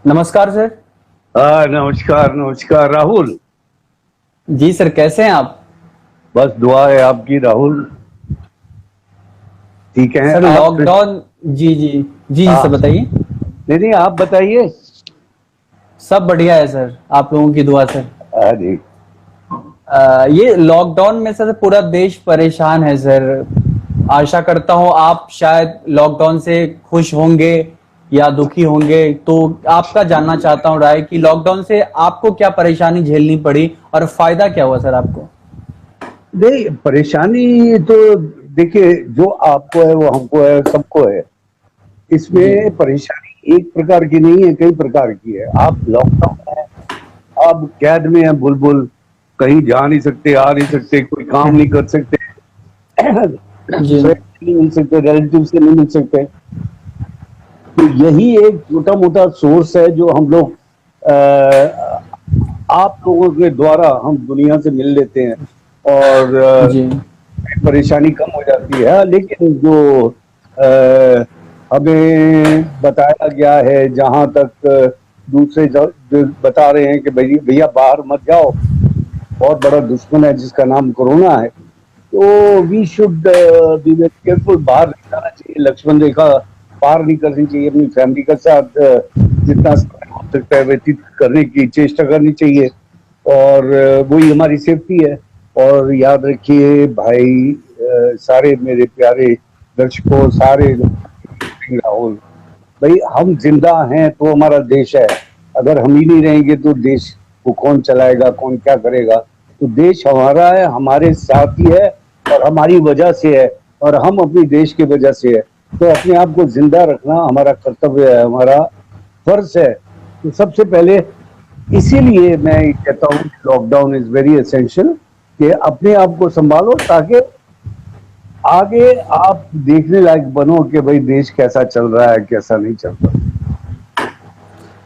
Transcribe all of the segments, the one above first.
नमस्कार सर। नमस्कार नमस्कार राहुल। जी सर, कैसे हैं आप? बस दुआ है आपकी राहुल। ठीक है सर आप फिर। लॉकडाउन। जी जी। जी सर, हाँ, बताइए। नहीं नहीं आप बताइए। सब बढ़िया है सर, आप लोगों की दुआ सर। अरे ये लॉकडाउन में सर पूरा देश परेशान है सर। आशा करता हूँ आप शायद लॉकडाउन से खुश होंगे या दुखी होंगे, तो आपका जानना चाहता हूँ राय कि लॉकडाउन से आपको क्या परेशानी झेलनी पड़ी और फायदा क्या हुआ सर आपको। नहीं, परेशानी तो देखिए, जो आपको है वो हमको है, सबको है। जी इसमें परेशानी एक प्रकार की नहीं है, कई प्रकार की है। आप लॉकडाउन है, आप कैद में है, बुलबुल कहीं जा नहीं सकते, आ नहीं सकते, कोई काम नहीं कर सकते, जी फ्रेंड से नहीं मिल सकते, रिलेटिव से नहीं मिल सकते। तो यही एक छोटा मोटा सोर्स है जो हम लोग आप लोगों के द्वारा हम दुनिया से मिल लेते हैं और जी परेशानी कम हो जाती है। लेकिन जो अ, हमें बताया गया है, जहां तक दूसरे जो बता रहे हैं कि भैया भैया बाहर मत जाओ, बहुत बड़ा दुश्मन है जिसका नाम कोरोना है, तो we should be very careful. बाहर नहीं जाना चाहिए, लक्ष्मण रेखा पार नहीं करनी चाहिए, अपनी फैमिली के साथ जितना समय हो सकता है व्यतीत करने की चेष्टा करनी चाहिए। और वही हमारी सेफ्टी है। और याद रखिए भाई, सारे मेरे प्यारे दर्शकों, सारे राहुल भाई, हम जिंदा हैं तो हमारा देश है। अगर हम ही नहीं रहेंगे तो देश को कौन चलाएगा, कौन क्या करेगा। तो देश हमारा है, हमारे साथ ही है और हमारी वजह से है, और हम अपनी देश की वजह से है। तो अपने आप को जिंदा रखना हमारा कर्तव्य है, हमारा फर्ज है। तो सबसे पहले इसीलिए मैं ये कहता हूँ कि लॉकडाउन इज वेरी एसेंशियल, कि अपने आप को संभालो ताकि आगे आप देखने लायक बनो कि भाई देश कैसा चल रहा है, कैसा नहीं चल रहा।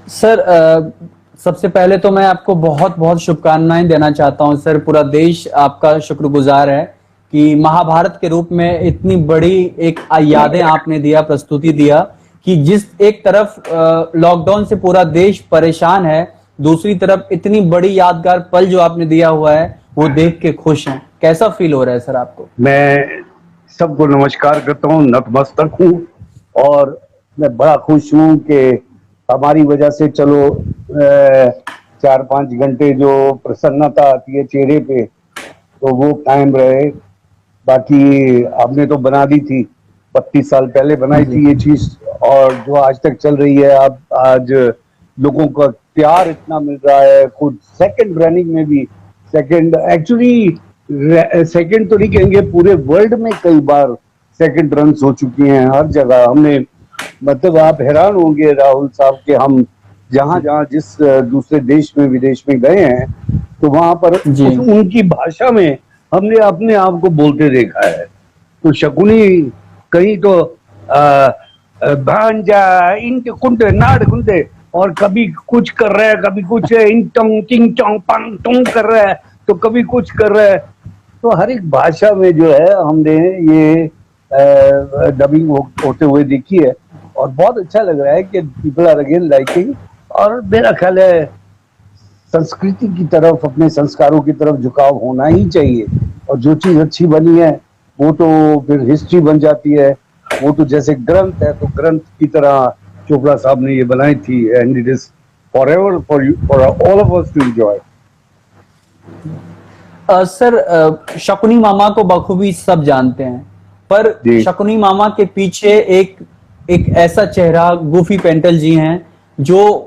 सर, सबसे पहले तो मैं आपको बहुत बहुत शुभकामनाएं देना चाहता हूं सर। पूरा देश आपका शुक्रगुजार है कि महाभारत के रूप में इतनी बड़ी एक यादें आपने दिया, प्रस्तुति दिया कि जिस एक तरफ लॉकडाउन से पूरा देश परेशान है, दूसरी तरफ इतनी बड़ी यादगार पल जो आपने दिया हुआ है वो देख के खुश हैं। कैसा फील हो रहा है सर आपको? मैं सबको नमस्कार करता हूँ, नतमस्तक हूँ। और मैं बड़ा खुश हूँ कि हमारी वजह से चलो 4-5 घंटे जो प्रसन्नता आती है चेहरे पे, तो वो कायम रहे। बाकी आपने तो बना दी थी, 32 साल पहले बनाई जी थी ये चीज, और जो आज तक चल रही है। आप आज लोगों का प्यार इतना मिल रहा है, खुद सेकंड रनिंग में भी, सेकंड एक्चुअली, सेकंड तो नहीं कहेंगे, पूरे वर्ल्ड में कई बार सेकंड रन हो चुकी हैं हर जगह। हमने मतलब आप हैरान होंगे राहुल साहब कि हम जहां जी जहां जिस दूसरे देश में विदेश में गए हैं, तो वहां पर जी उनकी भाषा में हमने अपने आप को बोलते देखा है। तो शकुनी कहीं तो भांजा इंट कुंटे नाड़ कुंटे, और कभी कुछ कर रहा है, कभी कुछ इंटोंग टिंग चोंग पंग टोंग कर रहा है, तो कभी कुछ कर रहा है। तो हर एक भाषा में जो है हमने ये डबिंग होते हुए देखी है, और बहुत अच्छा लग रहा है कि पीपल आर अगेन लाइकिंग। और मेरा ख्याल है संस्कृति की तरफ, अपने संस्कारों की तरफ झुकाव होना ही चाहिए। और जो चीज अच्छी बनी है वो तो फिर हिस्ट्री बन जाती है। वो तो जैसे ग्रंथ है, तो ग्रंथ की तरह चोपड़ा साहब ने ये बनाई थी, and it is forever for you, for all of us to enjoy. Sir, Shakuni मामा को बखूबी सब जानते हैं, पर जी शकुनी मामा के पीछे एक एक ऐसा चेहरा गूफी पेंटल जी हैं जो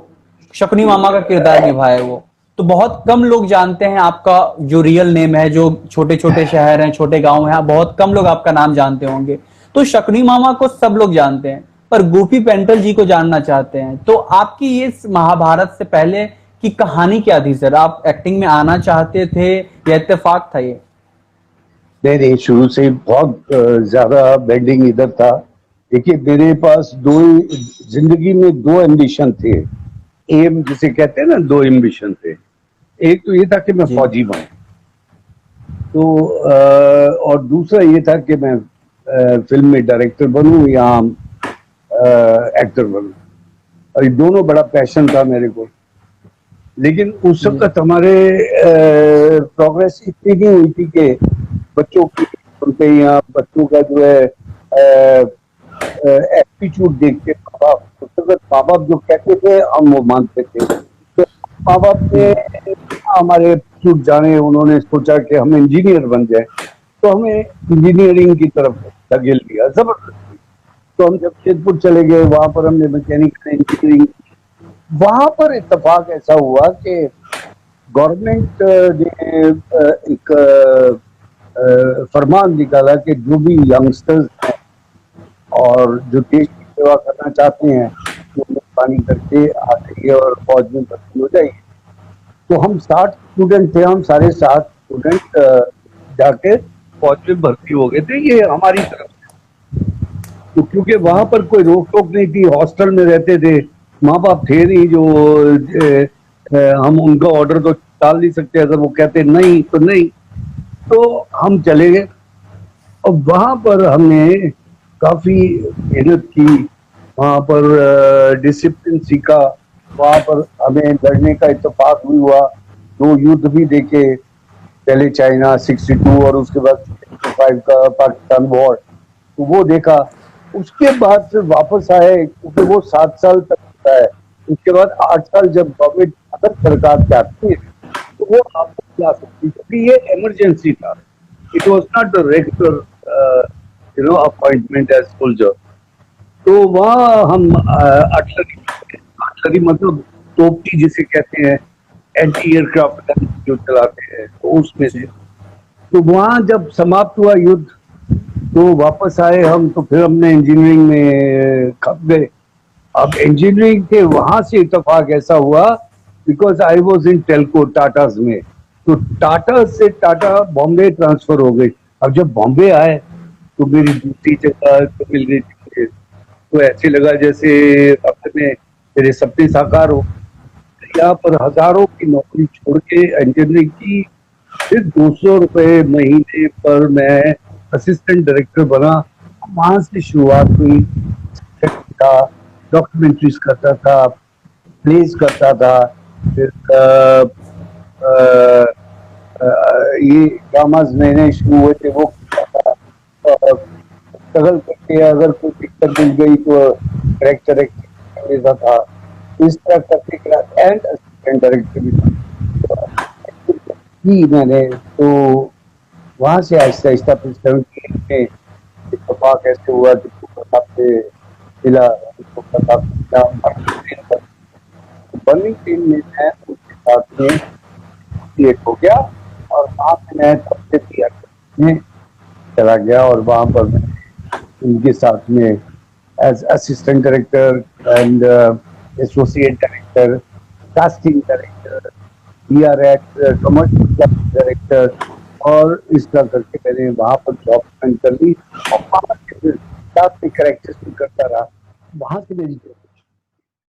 शकुनी मामा का किरदार निभाए। वो तो बहुत कम लोग जानते हैं आपका जो रियल नेम है। जो छोटे छोटे शहर हैं, छोटे गांव हैं, बहुत कम लोग आपका नाम जानते होंगे। तो शकुनी मामा को सब लोग जानते हैं, पर गूफी पेंटल जी को जानना चाहते हैं। तो आपकी ये महाभारत से पहले की कहानी क्या थी सर? आप एक्टिंग में आना चाहते थे या इत्तेफाक था ये? नहीं नहीं, शुरू से ही बहुत ज्यादा बेंडिंग इधर था। देखिए, मेरे पास दो जिंदगी में दो एम्बिशन थे। एम जिसे कहते हैं ना, दो एम्बिशन थे। एक तो ये था कि मैं जी फौजी बनूं, तो और दूसरा ये था कि मैं फिल्म में डायरेक्टर बनूं या एक्टर बनूं। और ये दोनों बड़ा पैशन था मेरे को। लेकिन उस वक्त हमारे प्रोग्रेस इतनी नहीं हुई थी कि बच्चों की उनके यहाँ बच्चों का जो है एप्टीट्यूड देख के माँ बाप जो कहते थे हम वो मानते थे। तो माँ बाप ने हमारे एप्टीट्यूड जाने, उन्होंने सोचा कि हम इंजीनियर बन जाए, तो हमें इंजीनियरिंग की तरफ धकेल दिया जबरदस्ती। तो हम जब शेरपुर चले गए, वहां पर हमने मैकेनिकल इंजीनियरिंग, वहां पर इत्तेफाक ऐसा हुआ कि गवर्नमेंट ने एक फरमान निकाला कि जो भी यंगस्टर्स हैं और जो देश की सेवा करना चाहते हैं वो मेहरबानी करके आ जाइए और फौज में भर्ती हो जाइए। तो हम 60 स्टूडेंट थे, हम सारे 60 स्टूडेंट जाके फौज में भर्ती हो गए थे, ये हमारी तरफ से। तो क्योंकि वहां पर कोई रोक टोक नहीं थी, हॉस्टल में रहते थे, माँ बाप थे नहीं जो हम उनका ऑर्डर तो टाल नहीं सकते, अगर वो कहते नहीं तो नहीं। तो हम चले गए और वहां पर हमने काफी मेहनत की, वहां पर डिसिप्लिन सीखा, वहां पर हमें लड़ने का इत्तेफाक भी हुआ, 2 युद्ध भी देखे, पहले चाइना 62 और उसके बाद 65 का पाकिस्तान वॉर, तो वो देखा। उसके बाद फिर वापस आए, क्योंकि वो 7 साल तक होता है। उसके बाद 8 साल जब गवर्नमेंट अगर सरकार चाहती है तो वो आपको ला सकती है, क्योंकि ये इमरजेंसी था, it was not a regular appointment as soldier. तो वहाँ हम आर्टिलरी मतलब तोपची जिसे कहते हैं, एंटी एयरक्राफ्ट गन जो चलाते हैं, तो उसमें से। तो वहाँ जब समाप्त हुआ युद्ध तो वापस आए हम, तो फिर हमने इंजीनियरिंग में खप गए। अब इंजीनियरिंग के वहां से इत्तेफाक ऐसा हुआ, because I was in Telco Tatas में, तो टाटा से टाटा बॉम्बे ट्रांसफर हो गई। अब जब बॉम्बे आए तो मेरी दूसरी जगह तो मिल गई थी, तो ऐसे लगा जैसे अपने मेरे सपने साकार हो। यहाँ पर हजारों की नौकरी छोड़ के इंजीनियरिंग की, फिर 200 रुपए महीने पर मैं असिस्टेंट डायरेक्टर बना। वहां से शुरुआत हुई, था डॉक्यूमेंट्रीज करता था, प्लेस करता था, फिर ये ड्रामाज नए नए शुरू हुए थे वो करता था, स्ट्रगल करके अगर कोई दिक्कत मिल गई तो डायरेक्टर लेता था, इस तरह करके एंड असिस्टेंट डायरेक्टर भी मैंने। तो वहां से आहिस्ता आहिस्ता फिर 78 में इत्तेफाक ऐसे हुआ कि प्रताप से मिला, प्रताप बर्निंग टीम में मैं उसके साथ में क्रिएट हो गया, और वहां से मैं सबसे थिएटर में चला गया, और वहां पर मैं उनके साथ में as assistant director and associate director, casting director, commercial director, और इस तरह करके मैंने वहां पर जॉब स्पेंड कर ली, और वहां से फिर साथ में करेक्टर्स भी करता रहा। वहां से मेरी